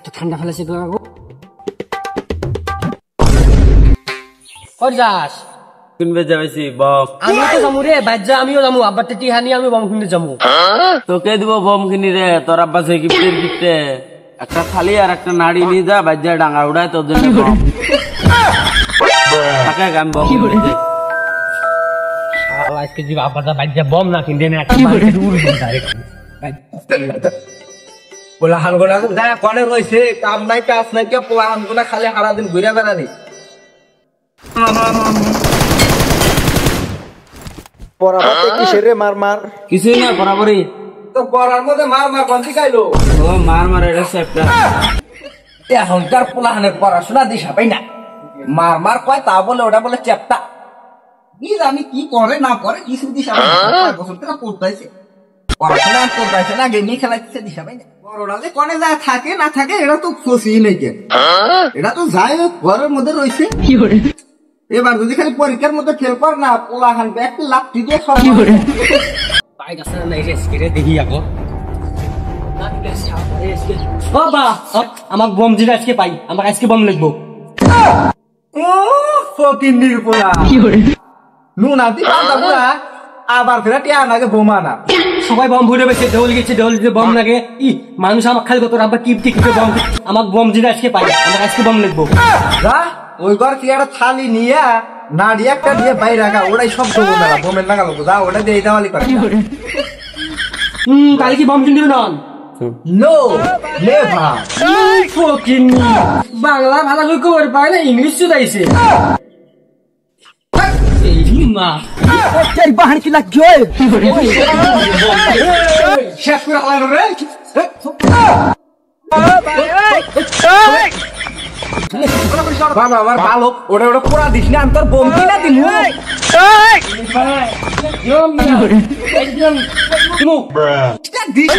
এত ঠান্ডা ফেলেছে তো কই যাস কিনবে যাইছি বম আমি তো যামু রে বাজ্জা আমিও যামু আব্বা টি হানি আমি বম কিনতে যামু তোকে দিব বম কিনি রে তোর আব্বা সে গিফটের গিফটে একটা থালি আর একটা নাড়ি নিয়ে যা বাজ্জা ডাঙ্গা উড়ায় তোর জন্য বম তাকে গান বম আজকে জি আব্বা যা বাজ্জা বম না কিনতে না একটা মার দূর ডাইরেক্ট পোলা হানগোনা যা কোনে রইছে কাম নাই কাজ নাই কে পোলা হানগোনা খালি সারা দিন ঘুরে বেড়ানি পড়াতে কিসের রে মার মার কিছুই না বরাবরই তো পড়ার মধ্যে মার মার কোন শিখাইলো ও মার মার এটা সেপটা এখনকার পোলা হানের পড়াশোনা দিশা পাই না মার মার কয় তা বলে ওটা বলে চ্যাপ্টা কি জানি কি করে না করে কিছু দিশা পাই না বছর থেকে পড়তাইছে পড়াশোনা করতেছে না গেমই খেলাইছে দিশা পাই না বড়রা যে কোনে যায় থাকে না থাকে এটা তো খুশি নেই কে এটা তো যায় ঘরের মধ্যে রইছে কি করে এবার যদি খালি পরীক্ষার মধ্যে ফেল কর না পোলা হান ব্যাগ লাঠি দিয়ে সব বাইক আছে না এই স্কেটে দেখি আকো বাবা আমার বম জিরা আজকে পাই আমার আজকে বম লিখবো ও ফকির নির্পোলা কি করে নুনা দি পাতা পুরা আবার ফেরা টিয়া নাগে বোমা না সবাই বম ভরে বেছে ঢোল গেছে ঢোল দিয়ে বম লাগে ই মানুষ আমার খালি কত আব্বা টিপ টিপ বম আমার বম জিরা আজকে পাই আমার আজকে বম লিখবো যা ওই ঘর কি একটা থালি নিয়ে নাড়ি একটা দিয়ে বাইরে রাখা ওটাই সব দেবো না বোমের লাগা লোক যা ওটা দিয়ে দেওয়ালি করে কাল কি বম কিনতে না নো নেভার ফকিং বাংলা ভালো করে খবর পায় না ইংলিশ চুদাইছে এই মা এই বাহার কি লাগছে শেষ করে হালানো রে বাবা আমার ভালো ওটা ওটা পোড়া দিস না আমি তোর বোম কিনা দিমু দিস